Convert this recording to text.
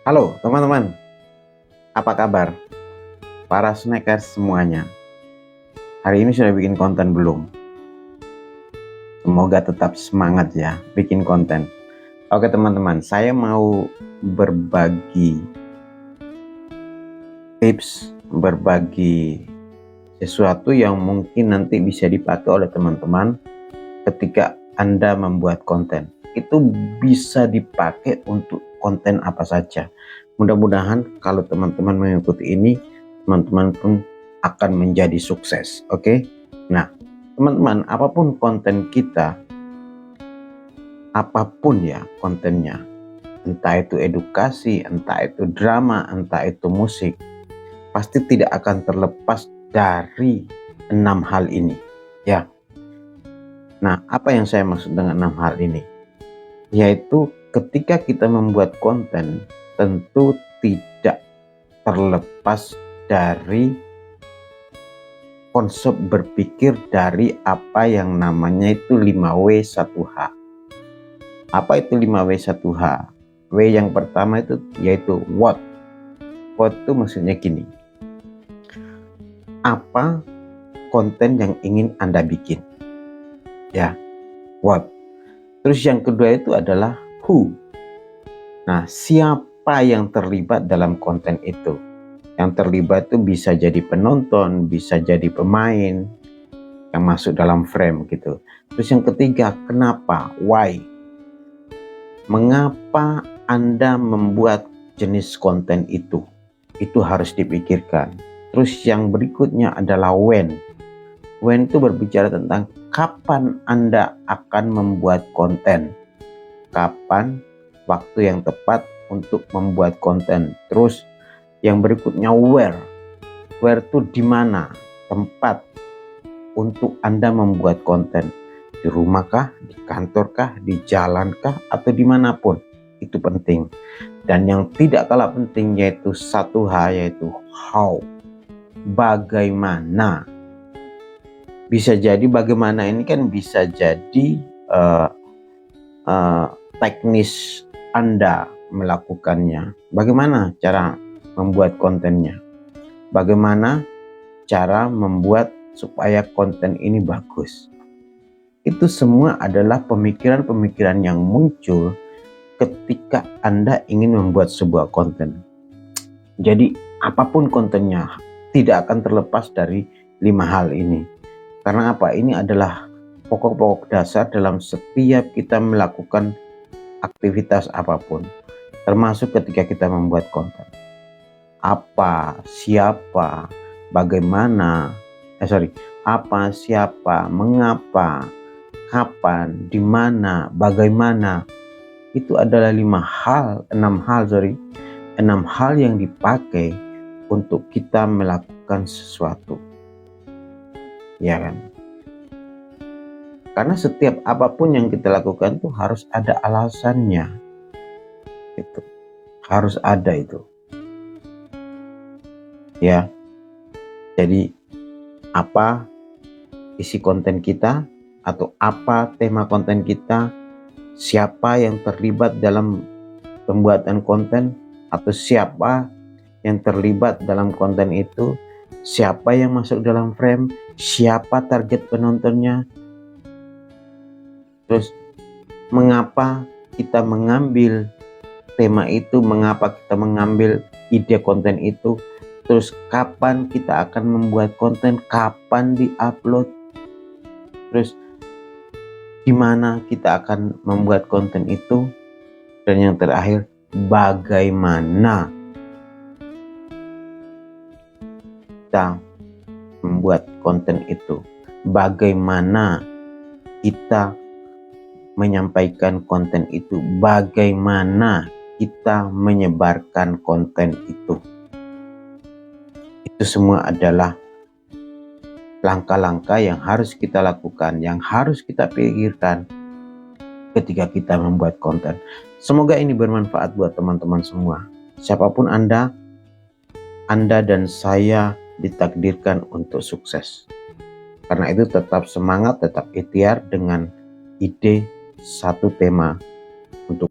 Halo teman-teman, apa kabar? Para snackers semuanya. Hari ini sudah bikin konten belum? Semoga tetap semangat ya bikin konten. Oke teman-teman, saya mau berbagi tips, berbagi sesuatu yang mungkin nanti bisa dipakai oleh teman-teman ketika Anda membuat konten. Itu bisa dipakai untuk konten apa saja. Mudah-mudahan kalau teman-teman mengikuti ini, teman-teman pun akan menjadi sukses. Oke? Nah, teman-teman, apapun konten kita, apapun ya kontennya, entah itu edukasi, entah itu drama, entah itu musik, pasti tidak akan terlepas dari 6 hal ini. Ya. Nah, apa yang saya maksud dengan 6 hal ini? Yaitu ketika kita membuat konten, tentu tidak terlepas dari konsep berpikir dari apa yang namanya itu 5W1H. Apa itu 5W1H? W yang pertama itu yaitu what. What itu maksudnya gini. Apa konten yang ingin Anda bikin? Ya, what. Terus yang kedua itu adalah who. Nah, siapa yang terlibat dalam konten itu? Yang terlibat itu bisa jadi penonton, bisa jadi pemain yang masuk dalam frame gitu. Terus yang ketiga, kenapa? Why? Mengapa Anda membuat jenis konten itu? Itu harus dipikirkan. Terus yang berikutnya adalah when. When itu berbicara tentang kapan Anda akan membuat konten. Kapan waktu yang tepat untuk membuat konten. Terus yang berikutnya where. Where itu di mana tempat untuk Anda membuat konten. Di rumah kah, di kantor kah, di jalan kah, atau dimanapun. Itu penting. Dan yang tidak kalah penting yaitu satu hal, yaitu how. Bagaimana. Bisa jadi bagaimana ini kan bisa jadi teknis Anda melakukannya. Bagaimana cara membuat kontennya? Bagaimana cara membuat supaya konten ini bagus? Itu semua adalah pemikiran-pemikiran yang muncul ketika Anda ingin membuat sebuah konten. Jadi apapun kontennya tidak akan terlepas dari 5 hal ini. Karena apa? Ini adalah pokok-pokok dasar dalam setiap kita melakukan aktivitas apapun. Termasuk ketika kita membuat konten. Apa, siapa, bagaimana, apa, siapa, mengapa, kapan, di mana, bagaimana. Itu adalah 6 hal yang dipakai untuk kita melakukan sesuatu. Ya kan? Karena setiap apapun yang kita lakukan itu harus ada alasannya. Itu harus ada itu. Ya. Jadi apa isi konten kita atau apa tema konten kita, siapa yang terlibat dalam pembuatan konten atau siapa yang terlibat dalam konten itu, siapa yang masuk dalam frame, siapa target penontonnya, terus mengapa kita mengambil tema itu, mengapa kita mengambil ide konten itu, terus kapan kita akan membuat konten, kapan diupload, terus gimana kita akan membuat konten itu, dan yang terakhir bagaimana kita membuat konten itu, bagaimana kita menyampaikan konten itu, bagaimana kita menyebarkan konten itu. Itu semua adalah langkah-langkah yang harus kita lakukan, yang harus kita pikirkan ketika kita membuat konten. Semoga ini bermanfaat buat teman-teman semua. Siapapun Anda dan saya ditakdirkan untuk sukses. Karena itu tetap semangat, tetap ikhtiar dengan ide satu tema